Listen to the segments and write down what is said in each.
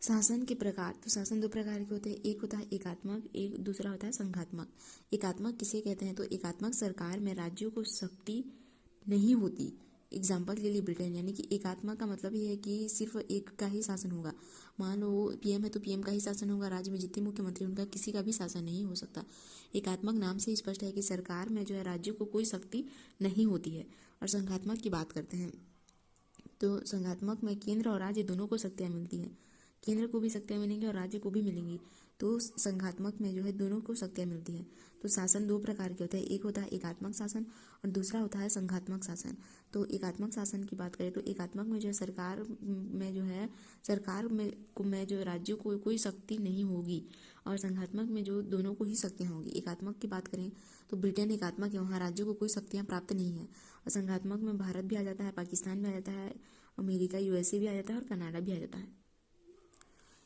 शासन के प्रकार। तो शासन दो प्रकार के होते हैं, एक होता है एकात्मक, एक दूसरा होता है संघात्मक। एकात्मक किसे कहते हैं? तो एकात्मक सरकार में राज्यों को शक्ति नहीं होती। एग्जाम्पल के लिए ब्रिटेन, यानी कि एकात्मक का मतलब ये है कि सिर्फ एक का ही शासन होगा। मान लो पीएम है तो पीएम का ही शासन होगा, राज्य में जितने मुख्यमंत्री उनका किसी का भी शासन नहीं हो सकता। एकात्मक नाम से स्पष्ट है कि सरकार में जो है राज्यों को कोई शक्ति नहीं होती है। और संघात्मक की बात करते हैं तो संघात्मक में केंद्र और राज्य दोनों को शक्तियाँ मिलती हैं, केंद्र को भी शक्तियाँ मिलेंगी और राज्य को भी मिलेंगी। तो संघात्मक में जो है दोनों को शक्तियाँ मिलती हैं। तो शासन दो प्रकार के होते हैं, एक होता है एकात्मक शासन और दूसरा होता है संघात्मक शासन। तो एकात्मक शासन की बात करें तो एकात्मक में जो है सरकार में जो है सरकार में जो राज्यों को कोई शक्ति नहीं होगी, और संघात्मक में जो दोनों को ही शक्तियाँ होंगी। एकात्मक की बात करें तो ब्रिटेन एकात्मक है, वहाँ राज्यों को कोई शक्तियाँ प्राप्त नहीं है। और संघात्मक में भारत भी आ जाता है, पाकिस्तान भी आ जाता है, अमेरिका यूएसए भी आ जाता है और कनाडा भी आ जाता है।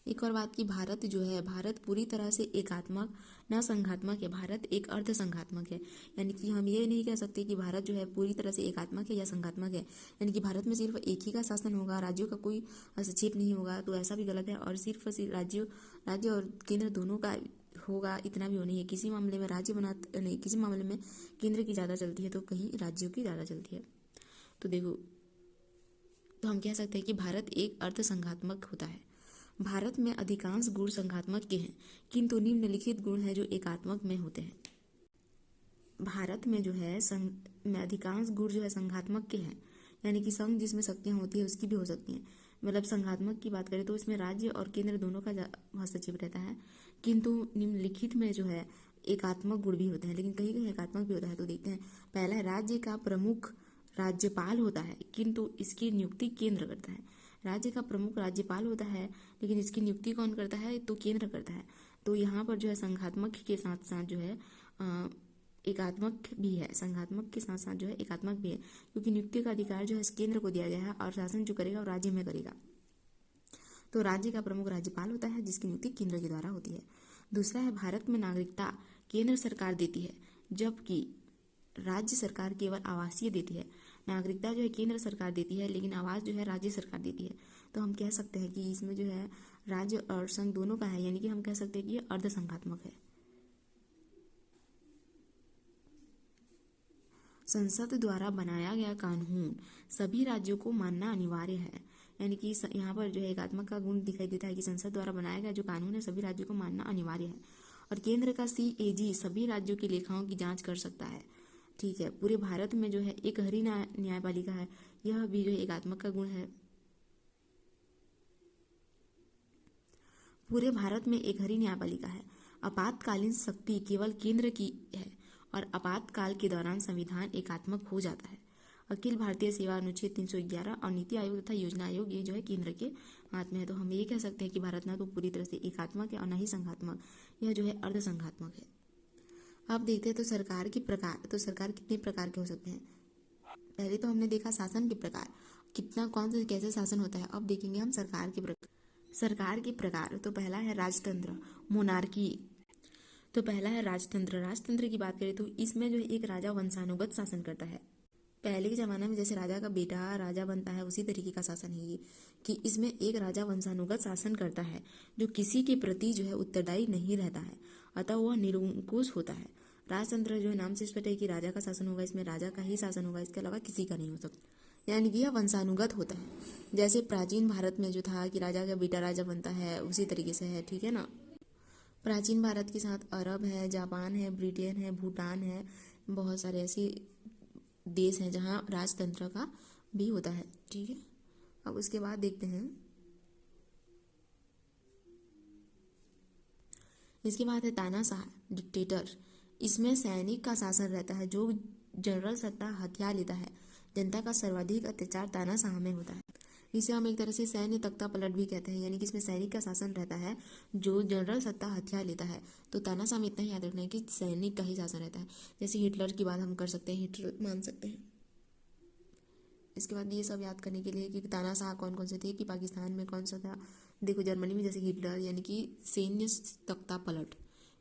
एक और बात की भारत जो है, भारत पूरी तरह से एकात्मक न संघात्मक है, भारत एक अर्ध संघात्मक है। यानी कि हम ये नहीं कह सकते कि भारत जो है पूरी तरह से एकात्मक है या संघात्मक है, यानी कि भारत में सिर्फ एक ही का शासन होगा, राज्यों का कोई हस्तक्षेप नहीं होगा, तो ऐसा भी गलत है। और सिर्फ राज्य और केंद्र दोनों का होगा, इतना भी हो नहीं है। किसी मामले में राज्य बनाते नहीं, किसी मामले में केंद्र की ज़्यादा चलती है तो कहीं राज्यों की ज़्यादा चलती है। तो देखो, तो हम कह सकते हैं कि भारत एक अर्ध संघात्मक होता है। भारत में अधिकांश गुण संघात्मक के हैं, किंतु निम्नलिखित गुण हैं जो एकात्मक में होते हैं। भारत में जो है में अधिकांश गुण जो है संघात्मक के हैं, यानी कि संघ जिसमें शक्तियाँ होती है उसकी भी हो सकती हैं। मतलब संघात्मक की बात करें तो इसमें राज्य और केंद्र दोनों का हस्तक्षेप रहता है, किंतु निम्नलिखित में जो है एकात्मक गुण भी होते हैं, लेकिन कहीं कहीं एकात्मक भी होता है। तो देखते हैं, पहला है राज्य का प्रमुख राज्यपाल होता है, किंतु इसकी नियुक्ति केंद्र करता है। राज्य का प्रमुख राज्यपाल होता है, लेकिन इसकी नियुक्ति कौन करता है? तो केंद्र करता है। तो यहाँ पर जो है संघात्मक के साथ साथ जो है एकात्मक भी है, संघात्मक के साथ साथ जो है एकात्मक भी है, क्योंकि नियुक्ति का अधिकार जो है केंद्र को दिया गया है और शासन जो करेगा वो राज्य में करेगा। तो राज्य का प्रमुख राज्यपाल होता है जिसकी नियुक्ति केंद्र के द्वारा होती है। दूसरा है, भारत में नागरिकता केंद्र सरकार देती है, जबकि राज्य सरकार केवल आवासीय देती है। नागरिकता जो है केंद्र सरकार देती है, लेकिन आवास जो है राज्य सरकार देती है। तो हम कह सकते हैं कि इसमें जो है राज्य और संघ दोनों का है, यानी कि हम कह सकते हैं कि ये अर्ध संघात्मक है। संसद द्वारा बनाया गया कानून सभी राज्यों को मानना अनिवार्य है, यानी कि यहाँ पर जो है एकात्मक का गुण दिखाई देता है कि संसद द्वारा बनाया गया जो कानून है सभी राज्यों को मानना अनिवार्य है। और केंद्र का CAG सभी राज्यों की लेखाओं की जांच कर सकता है। ठीक है, पूरे भारत में जो है एक हरी न्यायपालिका है, यह भी जो है एकात्मक का गुण है। पूरे भारत में एक हरी न्यायपालिका है। आपातकालीन शक्ति केवल केंद्र की है और आपातकाल के दौरान संविधान एकात्मक हो जाता है। अखिल भारतीय सेवा अनुच्छेद 311 और नीति आयोग तथा योजना आयोग ये जो है केंद्र के हाथ में है। तो हम ये कह सकते हैं कि भारत ना तो पूरी तरह से एकात्मक है और न ही संघात्मक, यह जो है अर्ध संघात्मक है। अब देखते हैं तो सरकार के प्रकार। तो सरकार कितने प्रकार के हो सकते हैं? पहले तो हमने देखा शासन के प्रकार, कितना कौन से कैसे शासन होता है। अब देखेंगे हम सरकार के प्रकार। सरकार के प्रकार, तो पहला है राजतंत्र, मोनार्की। तो पहला है राजतंत्र। राजतंत्र की बात करें तो इसमें जो है एक राजा वंशानुगत शासन करता है। पहले के ज़माने में जैसे राजा का बेटा राजा बनता है उसी तरीके का शासन है ये, कि इसमें एक राजा वंशानुगत शासन करता है जो किसी के प्रति जो है उत्तरदायी नहीं रहता है, अतः वह निरंकुश होता है। राजतंत्र जो है नाम से स्पष्ट है कि राजा का शासन होगा, इसमें राजा का ही शासन होगा, इसके अलावा किसी का नहीं हो सकता, यानी कि यह वंशानुगत होता है। जैसे प्राचीन भारत में जो था कि राजा का बेटा राजा बनता है उसी तरीके से है, ठीक है ना। प्राचीन भारत के साथ अरब है, जापान है, ब्रिटेन है, भूटान है, बहुत सारे ऐसे देश हैं जहाँ राजतंत्र का भी होता है, ठीक है। अब उसके बाद देखते हैं, इसके बाद है तानाशाह डिक्टेटर। इसमें सैनिक का शासन रहता है जो जनरल सत्ता हथियार लेता है। जनता का सर्वाधिक अत्याचार तानाशाह में होता है। इसे हम एक तरह से सैन्य तख्ता पलट भी कहते हैं, यानी कि इसमें सैनिक का शासन रहता है जो जनरल सत्ता हथियार लेता है। तो तानाशाह में इतना ही याद रखना है कि सैनिक का ही शासन रहता है। जैसे हिटलर की बात हम कर सकते हैं, हिटलर मान सकते हैं। इसके बाद ये सब याद करने के लिए कि तानाशाह कौन कौन से थे, कि पाकिस्तान में कौन सा था, देखो जर्मनी में जैसे हिटलर, यानी कि सैन्य तख्ता पलट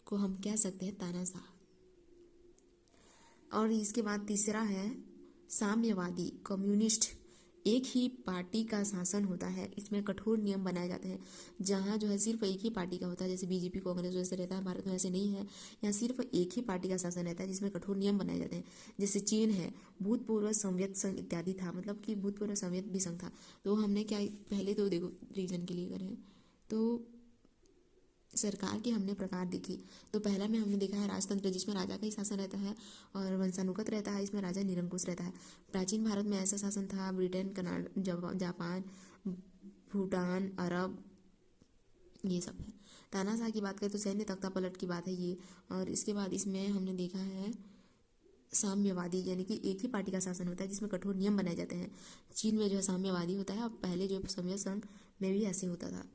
को हम कह सकते हैं तानाशाह। और इसके बाद तीसरा है साम्यवादी, कम्युनिस्ट। एक ही पार्टी का शासन होता है, इसमें कठोर नियम बनाए जाते हैं। जहाँ जो है सिर्फ एक ही पार्टी का होता है, जैसे बीजेपी कांग्रेस जैसे रहता है, भारत में ऐसे नहीं है। यहाँ सिर्फ एक ही पार्टी का शासन रहता है जिसमें कठोर नियम बनाए जाते हैं। जैसे चीन है, भूतपूर्व सोवियत संघ इत्यादि था, मतलब कि भूतपूर्व सोवियत भी संघ था। तो हमने क्या, पहले तो देखो रीजन के लिए करें तो सरकार के हमने प्रकार देखे। तो पहला में हमने देखा है राजतंत्र, जिसमें राजा का ही शासन रहता है और वंशानुगत रहता है, इसमें राजा निरंकुश रहता है। प्राचीन भारत में ऐसा शासन था। ब्रिटेन, कनाडा, जापान, भूटान, अरब, ये सब है। तानाशाह की बात करें तो सैन्य तख्ता पलट की बात है ये। और इसके बाद इसमें हमने देखा है साम्यवादी, यानी कि एक ही पार्टी का शासन होता है जिसमें कठोर नियम बनाए जाते हैं। चीन में जो है साम्यवादी होता है, और पहले जो सोवियत संघ में भी ऐसे होता था।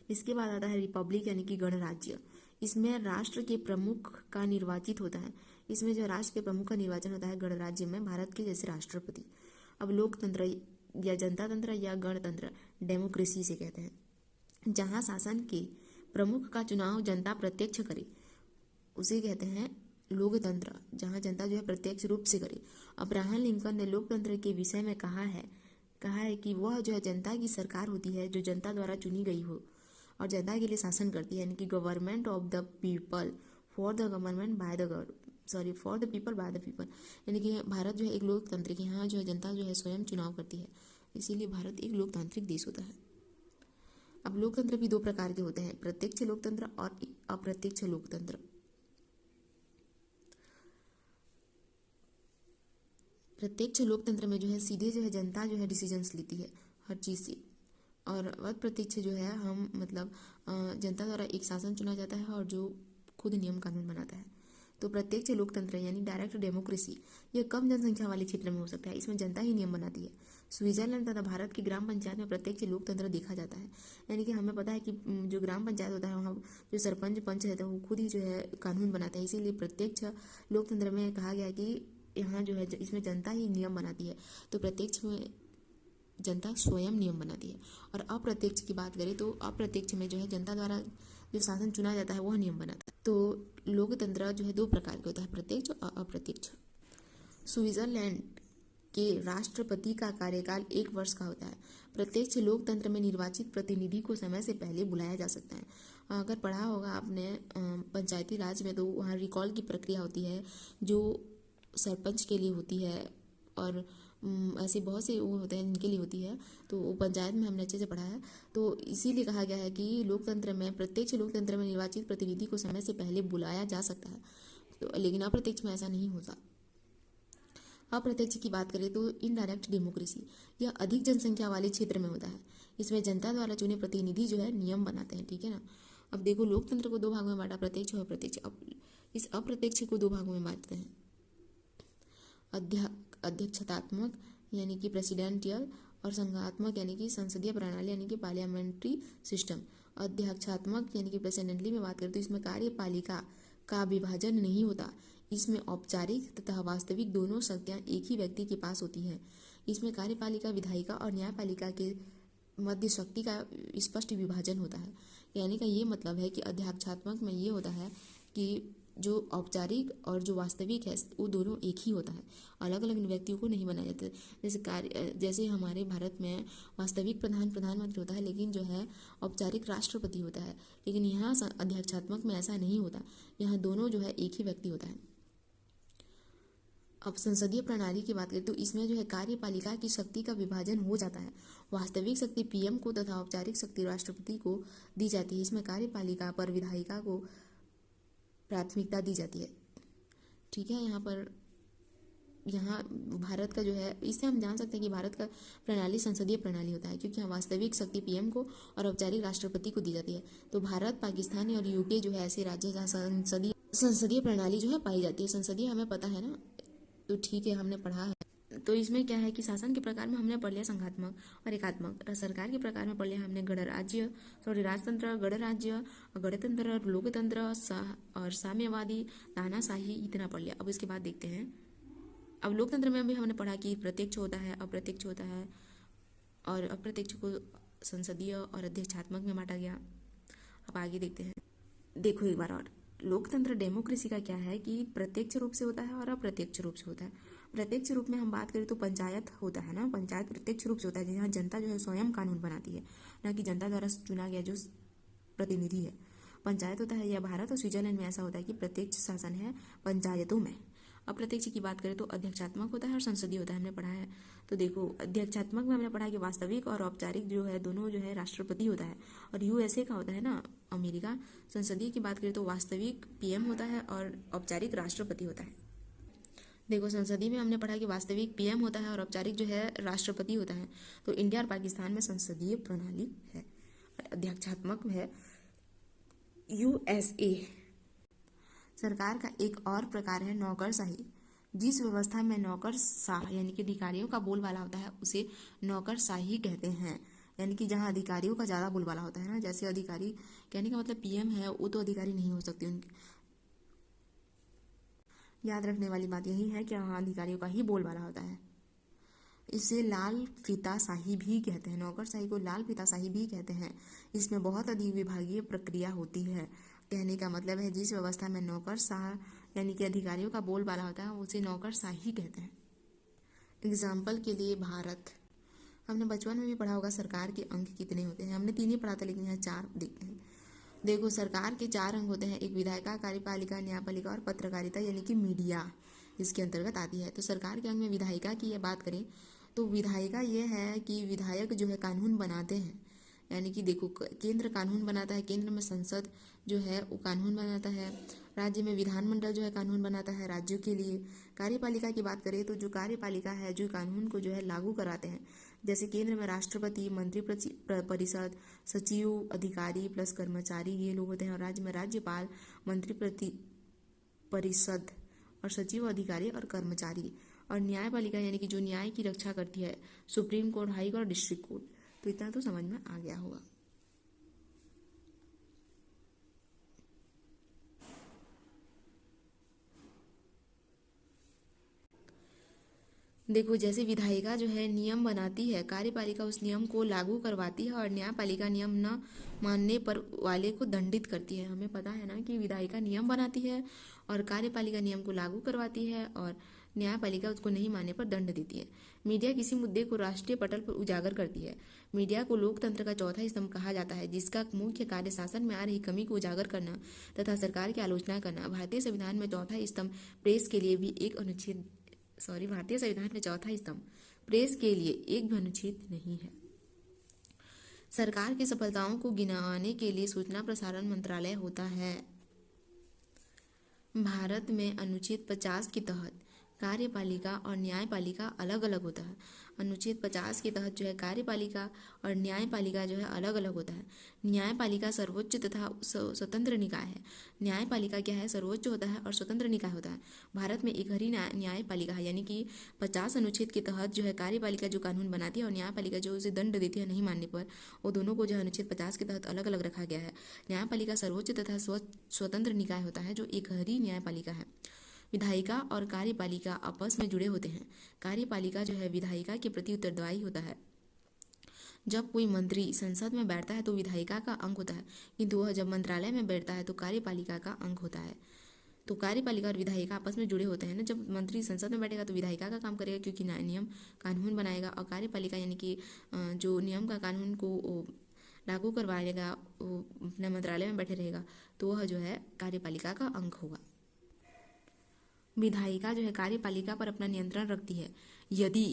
इसके बाद आता है रिपब्लिक, यानी कि गणराज्य। इसमें राष्ट्र के प्रमुख का निर्वाचित होता है। इसमें जो राष्ट्र के प्रमुख का निर्वाचन होता है गणराज्य में, भारत के जैसे राष्ट्रपति। अब लोकतंत्र या जनता तंत्र या गणतंत्र, डेमोक्रेसी से कहते हैं। जहाँ शासन के प्रमुख का चुनाव जनता प्रत्यक्ष करे उसे कहते हैं लोकतंत्र, जहाँ जनता जो है प्रत्यक्ष रूप से करे। अब्राहम लिंकन ने लोकतंत्र के विषय में कहा है कि वह जो है जनता की सरकार होती है जो जनता द्वारा चुनी गई हो और जनता के लिए शासन करती है, यानी कि government of the people for the government by the for the people by the people. यानी कि भारत जो है एक लोकतंत्र, यहाँ जो है जनता जो है स्वयं चुनाव करती है, इसीलिए भारत एक लोकतांत्रिक देश होता है। अब लोकतंत्र भी दो प्रकार के होते हैं, प्रत्यक्ष लोकतंत्र और अप्रत्यक्ष लोकतंत्र। प्रत्यक्ष लोकतंत्र में जो है सीधे जो है जनता जो है डिसीजंस लेती है हर चीज़ से, और अप्रत्यक्ष जो है हम मतलब जनता द्वारा एक शासन चुना जाता है और जो खुद नियम कानून बनाता है। तो प्रत्यक्ष लोकतंत्र यानी डायरेक्ट डेमोक्रेसी, यह कम जनसंख्या वाले क्षेत्र में हो सकता है, इसमें जनता ही नियम बनाती है। स्विट्जरलैंड तथा भारत की ग्राम पंचायत में प्रत्यक्ष लोकतंत्र देखा जाता है। यानी कि हमें पता है कि जो ग्राम पंचायत होता है वहाँ जो सरपंच पंच रहता है वो खुद ही जो है कानून बनाता है, इसीलिए प्रत्यक्ष लोकतंत्र में कहा गया कि यहाँ जो है इसमें जनता ही नियम बनाती है। तो प्रत्यक्ष में जनता स्वयं नियम बनाती है। और अप्रत्यक्ष की बात करें तो अप्रत्यक्ष में जो है जनता द्वारा जो शासन चुना जाता है वह नियम बनाता है। तो लोकतंत्र जो है दो प्रकार के होता है, प्रत्यक्ष और अप्रत्यक्ष। स्विट्जरलैंड के राष्ट्रपति का कार्यकाल 1 वर्ष का होता है। प्रत्यक्ष लोकतंत्र में निर्वाचित प्रतिनिधि को समय से पहले बुलाया जा सकता है। अगर पढ़ा होगा आपने पंचायती राज में, तो वहाँ रिकॉल की प्रक्रिया होती है जो सरपंच के लिए होती है, और ऐसे बहुत से वो होते हैं जिनके लिए होती है। तो वो पंचायत में हमने अच्छे से पढ़ा है। तो इसीलिए कहा गया है कि लोकतंत्र में, प्रत्यक्ष लोकतंत्र में निर्वाचित प्रतिनिधि को समय से पहले बुलाया जा सकता है, तो लेकिन अप्रत्यक्ष में ऐसा नहीं होता। अप्रत्यक्ष की बात करें तो इनडायरेक्ट डेमोक्रेसी, यह अधिक जनसंख्या वाले क्षेत्र में होता है। इसमें जनता द्वारा चुने प्रतिनिधि जो है नियम बनाते हैं, ठीक है ना। अब देखो लोकतंत्र को दो भागों में बांटा, प्रत्यक्ष और अप्रत्यक्ष। अब इस अप्रत्यक्ष को दो भागों में बांटते हैं, अध्यक्षतात्मक यानी कि प्रेसिडेंटियल, और संघात्मक यानी कि संसदीय प्रणाली यानी कि पार्लियामेंट्री सिस्टम। अध्यक्षात्मक यानी कि प्रेसिडेंटली में बात करें तो इसमें कार्यपालिका का विभाजन नहीं होता। इसमें औपचारिक तथा वास्तविक दोनों शक्तियाँ एक ही व्यक्ति के पास होती हैं। इसमें कार्यपालिका, विधायिका और न्यायपालिका के मध्य शक्ति का स्पष्ट विभाजन होता है। यानी का ये मतलब है कि अध्यक्षात्मक में ये होता है कि जो औपचारिक और जो वास्तविक है वो दोनों एक ही होता है, अलग अलग व्यक्तियों को नहीं बनाया जाता। जैसे हमारे भारत में वास्तविक प्रधानमंत्री होता है, लेकिन जो है औपचारिक राष्ट्रपति होता है। लेकिन यहाँ अध्यक्षात्मक में ऐसा नहीं होता, यहाँ दोनों जो है एक ही व्यक्ति होता है। अब संसदीय प्रणाली की बात करें तो इसमें जो है कार्यपालिका की शक्ति का विभाजन हो जाता है। वास्तविक शक्ति पीएम को तथा औपचारिक शक्ति राष्ट्रपति को दी जाती है। इसमें कार्यपालिका पर विधायिका को प्राथमिकता दी जाती है, ठीक है। यहाँ भारत का जो है, इससे हम जान सकते हैं कि भारत का प्रणाली संसदीय प्रणाली होता है, क्योंकि यहाँ वास्तविक शक्ति पीएम को और औपचारिक राष्ट्रपति को दी जाती है। तो भारत, पाकिस्तान और यूके जो है ऐसे राज्य जहाँ संसदीय प्रणाली जो है पाई जाती है। संसदीय हमें पता है ना, तो ठीक है, हमने पढ़ा है। तो इसमें क्या है कि शासन के प्रकार में हमने पढ़ लिया संघात्मक और एकात्मक। सरकार के प्रकार में पढ़ लिया हमने राजतंत्र, गणराज्य, गणतंत्र, लोकतंत्र और साम्यवादी, तानाशाही, इतना पढ़ लिया। अब इसके बाद देखते हैं, अब लोकतंत्र में भी हमने पढ़ा कि प्रत्यक्ष होता है, अप्रत्यक्ष होता है, और अप्रत्यक्ष को संसदीय और अध्यक्षात्मक में बांटा गया। अब आगे देखते हैं, देखो एक बार और, लोकतंत्र डेमोक्रेसी का क्या है कि प्रत्यक्ष रूप से होता है और अप्रत्यक्ष रूप से होता है। प्रत्यक्ष रूप में हम बात करें तो पंचायत होता है ना, पंचायत प्रत्यक्ष रूप से होता है जहाँ जनता जो है स्वयं कानून बनाती है, ना कि जनता द्वारा चुना गया जो प्रतिनिधि है पंचायत होता है। यह भारत और स्विट्जरलैंड में ऐसा होता है कि प्रत्यक्ष शासन है पंचायतों में। अप्रत्यक्ष की बात करें तो अध्यक्षात्मक होता है और संसदीय होता है, हमने पढ़ा है। तो देखो अध्यक्षात्मक में हमने पढ़ा कि वास्तविक और औपचारिक जो है दोनों जो है राष्ट्रपति होता है, और यूएसए का होता है ना अमेरिका। संसदीय की बात करें तो वास्तविक पीएम होता है और औपचारिक राष्ट्रपति होता है। देखो संसदीय में हमने पढ़ा कि वास्तविक पीएम होता है और औपचारिक जो है राष्ट्रपति होता है। तो इंडिया और पाकिस्तान में संसदीय प्रणाली है। अध्यक्षात्मक है यूएसए। सरकार का एक और प्रकार है नौकरशाही। जिस व्यवस्था में नौकरशाह यानी कि अधिकारियों का बोलबाला होता है उसे नौकरशाही कहते हैं। यानी कि जहाँ अधिकारियों का ज़्यादा बोलबाला होता है ना, जैसे अधिकारी कहने का मतलब पीएम है, वो तो अधिकारी नहीं हो सकते उनके। याद रखने वाली बात यही है कि हाँ अधिकारियों का ही बोलबाला होता है। इसे लाल फीताशाही भी कहते हैं, नौकरशाही को लाल फीताशाही भी कहते हैं। इसमें बहुत अधिक विभागीय प्रक्रिया होती है। कहने का मतलब है जिस व्यवस्था में नौकरशाह यानी कि अधिकारियों का बोलबाला होता है उसे नौकरशाही कहते हैं। एग्जाम्पल के लिए भारत, हमने बचपन में भी पढ़ा होगा सरकार के अंग कितने होते हैं, हमने 3 ही पढ़ा था लेकिन यहाँ 4 देखते हैं। देखो सरकार के 4 अंग होते हैं, एक विधायिका, कार्यपालिका, न्यायपालिका और पत्रकारिता यानी कि मीडिया इसके अंतर्गत आती है। तो सरकार के अंग में विधायिका की यह बात करें तो विधायिका ये है कि विधायक जो है कानून बनाते हैं। यानी कि देखो केंद्र कानून बनाता है, केंद्र में संसद जो है वो कानून बनाता है, राज्य में विधानमंडल जो है कानून बनाता है राज्यों के लिए। कार्यपालिका की बात करें तो जो कार्यपालिका है जो कानून को जो है लागू कराते हैं, जैसे केंद्र में राष्ट्रपति, मंत्री परिषद, सचिव, अधिकारी प्लस कर्मचारी ये लोग होते हैं, और राज्य में राज्यपाल, मंत्री परिषद और सचिव, अधिकारी और कर्मचारी। और न्यायपालिका यानी कि जो न्याय की रक्षा करती है, supreme court, high court, district court. तो इतना तो समझ में आ गया होगा। देखो जैसे विधायिका जो है नियम बनाती है, कार्यपालिका उस नियम को लागू करवाती है, और न्यायपालिका नियम न मानने पर वाले को दंडित करती है। हमें पता है ना कि विधायिका नियम बनाती है और कार्यपालिका नियम को लागू करवाती है और न्यायपालिका उसको नहीं मानने पर दंड देती है। मीडिया किसी मुद्दे को राष्ट्रीय पटल पर उजागर करती है। मीडिया को लोकतंत्र का चौथा स्तंभ कहा जाता है, जिसका मुख्य कार्य शासन में आ रही कमी को उजागर करना तथा सरकार की आलोचना करना। भारतीय संविधान में चौथा स्तंभ प्रेस के लिए भी एक अनुच्छेद भारतीय संविधान में चौथा स्तंभ प्रेस के लिए एक भी अनुच्छेद नहीं है। सरकार की सफलताओं को गिनाने के लिए सूचना प्रसारण मंत्रालय होता है। भारत में अनुच्छेद 50 के तहत कार्यपालिका और न्यायपालिका अलग अलग होता है। अनुच्छेद 50 के तहत जो है कार्यपालिका और न्यायपालिका जो है अलग अलग होता है। न्यायपालिका सर्वोच्च तथा स्वतंत्र निकाय है। न्यायपालिका क्या है, सर्वोच्च होता है और स्वतंत्र निकाय होता है। भारत में एक ही न्यायपालिका है, यानी कि 50 अनुच्छेद के तहत जो है कार्यपालिका जो कानून बनाती है और न्यायपालिका जो उसे दंड देती है नहीं मानने पर, वो दोनों को जो है अनुच्छेद 50 के तहत अलग अलग रखा गया है। न्यायपालिका सर्वोच्च तथा स्वतंत्र निकाय होता है जो एक ही न्यायपालिका है। विधायिका और कार्यपालिका आपस में जुड़े होते हैं। कार्यपालिका जो है विधायिका के प्रति उत्तरदायी होता है। जब कोई मंत्री संसद में बैठता है तो विधायिका का अंग होता है, किंतु वह जब मंत्रालय में बैठता है तो कार्यपालिका का अंग होता है। तो कार्यपालिका और विधायिका आपस में जुड़े होते हैं ना। जब मंत्री संसद में बैठेगा तो विधायिका का काम करेगा क्योंकि नियम कानून बनाएगा, और कार्यपालिका यानी कि जो नियम का कानून को लागू करवाएगा वो अपने मंत्रालय में बैठे रहेगा, तो वह जो है कार्यपालिका का अंग होगा। विधायिका जो है कार्यपालिका पर अपना नियंत्रण रखती है। यदि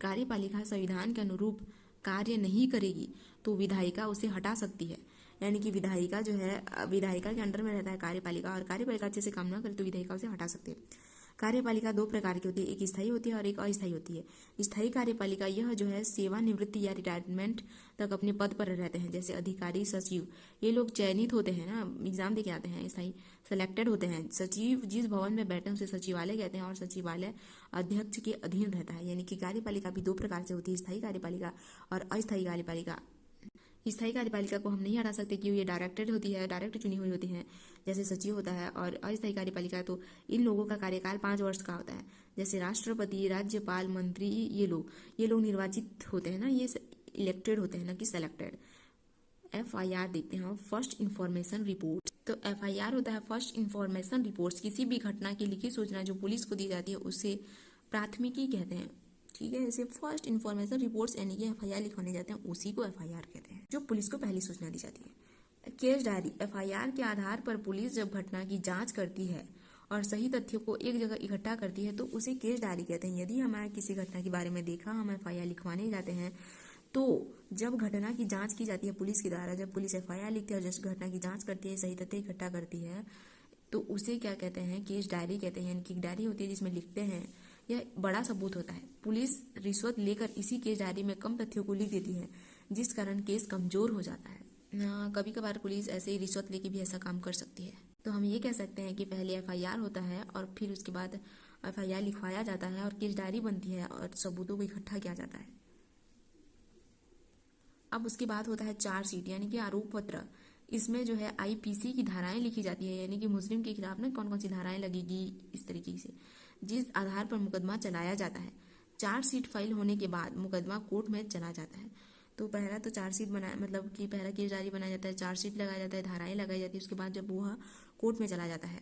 कार्यपालिका संविधान के अनुरूप कार्य नहीं करेगी तो विधायिका उसे हटा सकती है। यानी कि विधायिका जो है विधायिका के अंडर में रहता है कार्यपालिका, और कार्यपालिका अच्छे से काम ना करे तो विधायिका उसे हटा सकती है। कार्यपालिका 2 प्रकार की होती है, एक स्थायी होती है और एक अस्थायी होती है। स्थायी कार्यपालिका यह जो है सेवानिवृत्ति या रिटायरमेंट तक अपने पद पर रहते हैं, जैसे अधिकारी, सचिव, ये लोग चयनित होते हैं ना, एग्जाम दे के आते हैं, स्थायी सेलेक्टेड होते हैं। सचिव जिस भवन में बैठते हैं उसे सचिवालय कहते हैं, और सचिवालय अध्यक्ष के अधीन रहता है। यानी कि कार्यपालिका भी 2 प्रकार से होती है, स्थायी कार्यपालिका और अस्थायी कार्यपालिका। स्थायी कार्यपालिका को हम नहीं हटा सकते क्योंकि ये डायरेक्टेड होती है, डायरेक्ट चुनी हुई होती है, जैसे सचिव होता है। और अस्थायी कार्यपालिका तो इन लोगों का कार्यकाल 5 वर्ष का होता है, जैसे राष्ट्रपति, राज्यपाल, मंत्री, ये लोग निर्वाचित होते हैं ना, ये इलेक्टेड होते हैं ना कि सेलेक्टेड। FIR देखते हैं, फर्स्ट इंफॉर्मेशन रिपोर्ट। तो FIR होता है फर्स्ट इंफॉर्मेशन रिपोर्ट्स, किसी भी घटना की लिखित सूचना जो पुलिस को दी जाती है उसे प्राथमिकी कहते हैं, ठीक है। जैसे फर्स्ट इन्फॉर्मेशन रिपोर्ट्स यानी कि एफआईआर लिखवाने जाते हैं, उसी को एफआईआर कहते हैं, जो पुलिस को पहली सूचना दी जाती है। केस डायरी, एफआईआर के आधार पर पुलिस जब घटना की जांच करती है और सही तथ्यों को एक जगह इकट्ठा करती है तो उसे केस डायरी कहते हैं। यदि हमारा किसी घटना के बारे में देखा, हम एफआईआर लिखवाने जाते हैं, तो जब घटना की जांच की जाती है पुलिस के द्वारा, जब पुलिस एफआईआर लिखती है और जब घटना की जांच करती है, सही तथ्य इकट्ठा करती है, तो उसे क्या कहते हैं, केस डायरी कहते हैं। यानी कि डायरी होती है जिसमें लिखते हैं, यह बड़ा सबूत होता है। पुलिस रिश्वत लेकर इसी केस डायरी में कम तथ्यों को लिख देती है, जिस कारण केस कमजोर हो जाता है। कभी कभार पुलिस ऐसे ही रिश्वत लेके भी ऐसा काम कर सकती है। तो हम ये कह सकते हैं कि पहले एफआईआर होता है और फिर उसके बाद एफआईआर लिखवाया जाता है और केस डायरी बनती है और सबूतों को इकट्ठा किया जाता है। अब उसके बाद होता है चार्जशीट यानी कि आरोप पत्र। इसमें जो है आईपीसी की धाराएं लिखी जाती है, यानी कि मुजरिम के खिलाफ ना कौन कौन सी धाराएं लगेगी, इस तरीके से, जिस आधार पर मुकदमा चलाया जाता है। चार्जशीट फाइल होने के बाद मुकदमा कोर्ट में चला जाता है। तो पहला तो चार्जशीट बनाया, मतलब कि पहला केस डायरी बनाया जाता है, चार्जशीट लगाया जाता है, धाराएं लगाई जाती है, उसके बाद जब वह कोर्ट में चला जाता है।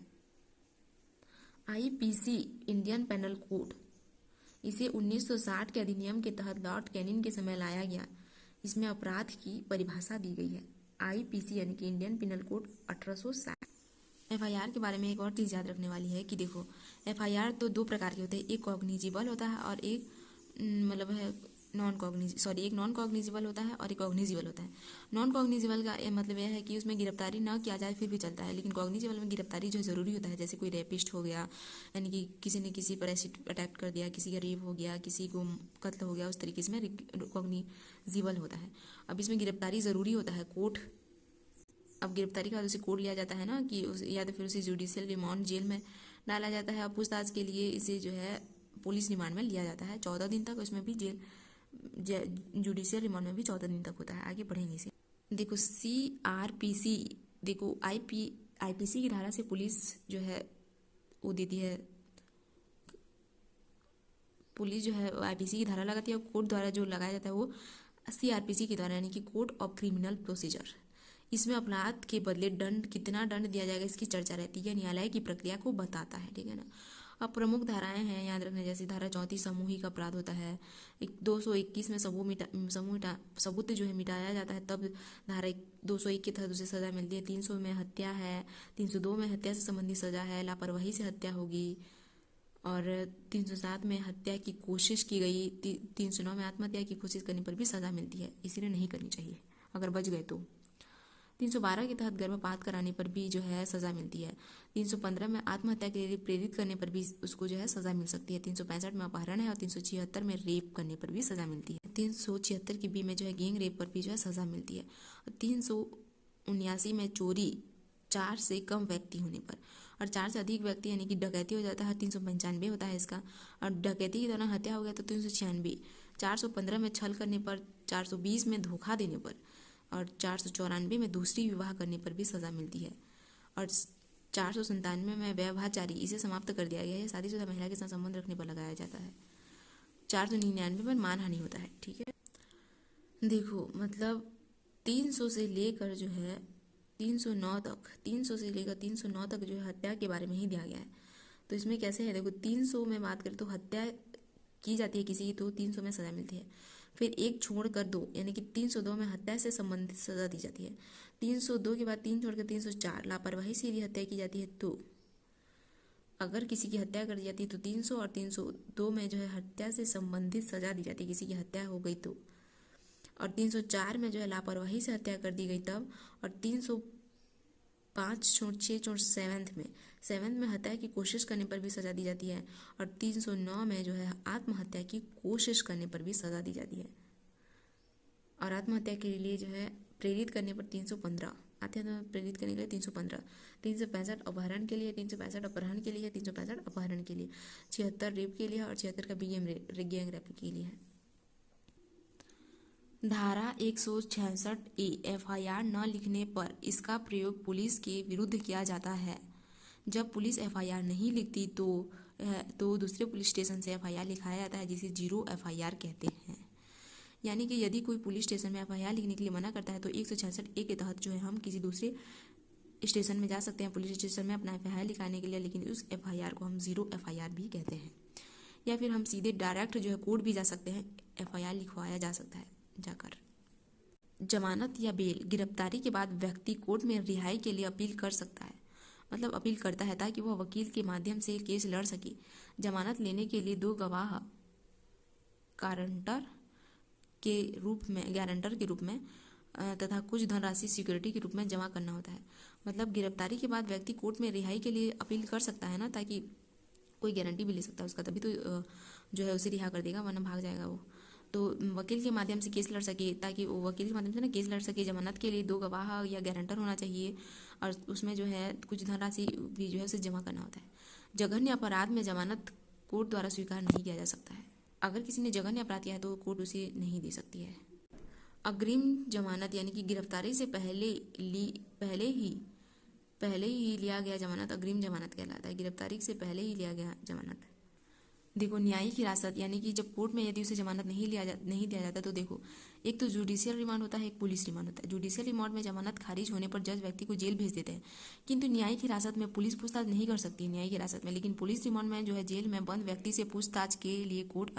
आईपीसी इंडियन पेनल कोड, इसे 1960 के अधिनियम के तहत लॉर्ड कैनिंग के समय लाया गया। इसमें अपराध की परिभाषा दी गई है। आईपीसी यानी कि इंडियन पिनल कोड 1860। एफआईआर के बारे में एक और चीज याद रखने वाली है कि देखो, एफआईआर तो दो प्रकार के होते हैं, एक कॉग्निजिबल होता है और एक मतलब है एक नॉन कॉग्निजिबल होता है और एक कॉग्निजिबल होता है। नॉन कॉग्निजिबल का मतलब यह है कि उसमें गिरफ्तारी न किया जाए फिर भी चलता है, लेकिन कॉग्निजिबल में गिरफ्तारी जो है जरूरी होता है। जैसे कोई रेपिस्ट हो गया, यानी कि किसी ने किसी पर एसिड अटैक कर दिया, किसी का रेप हो गया, किसी को कत्ल हो गया, उस तरीके से कॉग्निजिबल होता है। अब इसमें गिरफ्तारी जरूरी होता है, कोर्ट, अब गिरफ्तारी के बाद उसे कोर्ट लिया जाता है ना, कि या तो फिर उसे जुडिशियल रिमांड जेल में डाला जाता है और पूछताछ के लिए इसे जो है पुलिस रिमांड में लिया जाता है 14 दिन तक। उसमें भी जुडिशियल रिमांड में भी 14 दिन तक होता है। आगे बढ़ेंगे इसे। देखो CRPC, देखो आईपीसी की धारा से पुलिस जो है वो देती है, पुलिस जो है आईपीसी की धारा लगाती है और कोर्ट द्वारा जो लगाया जाता है वो CRPC के द्वारा, यानी कि कोड ऑफ क्रिमिनल प्रोसीजर। इसमें अपराध के बदले दंड, कितना दंड दिया जाएगा इसकी चर्चा रहती है, न्यायालय की प्रक्रिया को बताता है, ठीक है ना। अब प्रमुख धाराएं हैं याद रखने, जैसे धारा 34 सामूहिक अपराध होता है। 221 में सबूत जो है मिटाया जाता है, तब धारा 201 के तहत उसे सजा मिलती है। 300 में हत्या है, 302 में हत्या से संबंधित सजा है, लापरवाही से हत्या होगी, और 307 में हत्या की कोशिश की गई, 309 में आत्महत्या की कोशिश करने पर भी सजा मिलती है, इसीलिए नहीं करनी चाहिए अगर बच गए तो। 312 के तहत गर्भपात कराने पर भी जो है सजा मिलती है। 315 में आत्महत्या के लिए प्रेरित करने पर भी उसको जो है सजा मिल सकती है। 365 में अपहरण है और 376 में रेप करने पर भी सजा मिलती है। 376 की बी में जो है गैंग रेप पर भी जो है सजा मिलती है। 379 में चोरी 4 से कम व्यक्ति होने पर, और 4 से अधिक व्यक्ति यानी कि डकैती हो जाता है 395 होता है इसका, और डकैती के दौरान हत्या हो गया तो 396। 415 में छल करने पर, 420 में धोखा देने पर, और 494 में दूसरी विवाह करने पर भी सजा मिलती है, और 497 में व्यभिचारी, इसे समाप्त कर दिया गया है, शादीशुदा महिला के साथ संबंध रखने पर लगाया जाता है। 499 में मानहानि होता है, ठीक है। देखो मतलब 300 से लेकर जो है 309 तक, 300 से लेकर 309 तक जो है हत्या के बारे में ही दिया गया है। तो इसमें कैसे है, देखो 300 में बात करें तो हत्या की जाती है किसी की तो 300 में सजा मिलती है। फिर एक छोड़कर दो, यानी कि 302 में हत्या से संबंधित सजा दी जाती है। 302 के बाद 3 छोड़कर 304 लापरवाही से यदि हत्या की जाती है तो, अगर किसी की हत्या कर दी जाती है तो 300 और 302 में जो है हत्या से संबंधित सजा दी जाती है किसी की हत्या हो गई तो, और 304 में जो है लापरवाही से हत्या कर दी गई तब, और 305 छोड़ 6 छोड़ 7 में हत्या की कोशिश करने पर भी सजा दी जाती है, और 309 में जो है आत्महत्या की कोशिश करने पर भी सजा दी जाती है, और आत्महत्या के लिए जो है प्रेरित करने पर 315, आत्महत्या प्रेरित करने के लिए 315, 365 अपहरण के लिए, 365 अपहरण के लिए, 365 अपहरण के लिए, 76 रेप के लिए, और 76 का गैंग रेप के लिए है। धारा 166A एफआईआर न लिखने पर इसका प्रयोग पुलिस के विरुद्ध किया जाता है। जब पुलिस एफआईआर नहीं लिखती तो दूसरे पुलिस स्टेशन से एफआईआर लिखाया जाता है, जिसे जीरो एफआईआर कहते हैं। यानी कि यदि कोई पुलिस स्टेशन में एफआईआर लिखने के लिए मना करता है तो 166A के तहत जो है हम किसी दूसरे स्टेशन में जा सकते हैं पुलिस स्टेशन में अपना एफआईआर लिखाने के लिए, लेकिन उस एफआईआर को हम जीरो एफआईआर भी कहते हैं। या फिर हम सीधे डायरेक्ट जो है कोर्ट भी जा सकते हैं, FIR लिखवाया जा सकता है जाकर। जमानत या बेल, गिरफ्तारी के बाद व्यक्ति कोर्ट में रिहाई के लिए अपील कर सकता है, मतलब अपील करता है ताकि वह वकील के माध्यम से केस लड़ सके। जमानत लेने के लिए 2 गवाह गारंटर के रूप में तथा कुछ धनराशि सिक्योरिटी के रूप में जमा करना होता है। मतलब गिरफ्तारी के बाद व्यक्ति कोर्ट में रिहाई के लिए अपील कर सकता है ना, ताकि कोई गारंटी भी ले सकता है उसका, तभी तो जो है उसे रिहा कर देगा, वरना भाग जाएगा वो। तो वकील के माध्यम से केस लड़ सके, ताकि वो वकील के माध्यम से ना केस लड़ सके। जमानत के लिए 2 गवाह या गारंटर होना चाहिए और उसमें जो है कुछ धनराशि भी जो है उसे जमा करना होता है। जघन्य अपराध में जमानत कोर्ट द्वारा स्वीकार नहीं किया जा सकता है। अगर किसी ने जघन्य अपराध किया है तो कोर्ट उसे नहीं दे सकती है। अग्रिम जमानत यानी कि गिरफ्तारी से पहले ही लिया गया जमानत अग्रिम जमानत कहलाता है। गिरफ्तारी से पहले ही लिया गया जमानत। देखो, न्यायिक हिरासत यानी कि जब कोर्ट में यदि उसे जमानत नहीं दिया जाता तो देखो, एक तो जुडिशियल रिमांड होता है, एक पुलिस रिमांड होता है। जुडिशियल रिमांड में जमानत खारिज होने पर जज व्यक्ति को जेल भेज देते हैं, किंतु न्यायिक हिरासत में पुलिस पूछताछ नहीं कर सकती न्यायिक हिरासत में। लेकिन पुलिस रिमांड में जो है जेल में बंद व्यक्ति से पूछताछ के लिए कोर्ट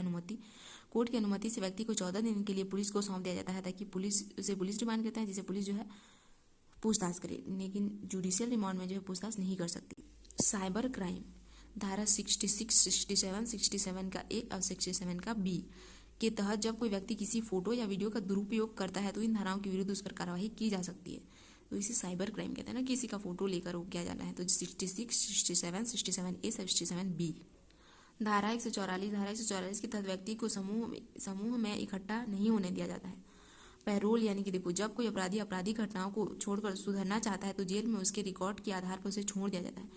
की अनुमति से व्यक्ति को 14 दिन के लिए पुलिस को सौंप दिया जाता है, ताकि पुलिस रिमांड कहते हैं, जिसे पुलिस जो है पूछताछ करे। लेकिन जुडिशियल रिमांड में जो है पूछताछ नहीं कर सकती। साइबर क्राइम, धारा 66, 67, 67 का ए और 67 का बी के तहत जब कोई व्यक्ति किसी फोटो या वीडियो का दुरुपयोग करता है तो इन धाराओं के विरुद्ध उस पर कार्रवाई की जा सकती है। तो इसे साइबर क्राइम कहते हैं ना, किसी का फोटो लेकर वो किया जाना है। तो 66, 67, 67 ए, 67 बी। धारा 144 के तहत व्यक्ति को समूह में इकट्ठा नहीं होने दिया जाता है। पैरोल यानी कि देखो, जब कोई अपराधी आपराधिक घटनाओं को छोड़कर सुधरना चाहता है तो जेल में उसके रिकॉर्ड के आधार पर उसे छोड़ दिया जाता है।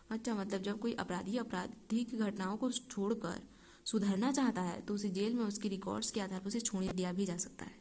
अच्छा, मतलब जब कोई अपराधी आपराधिक घटनाओं को छोड़कर सुधरना चाहता है तो उसे जेल में उसके रिकॉर्ड्स के आधार पर उसे छोड़ दिया भी जा सकता है।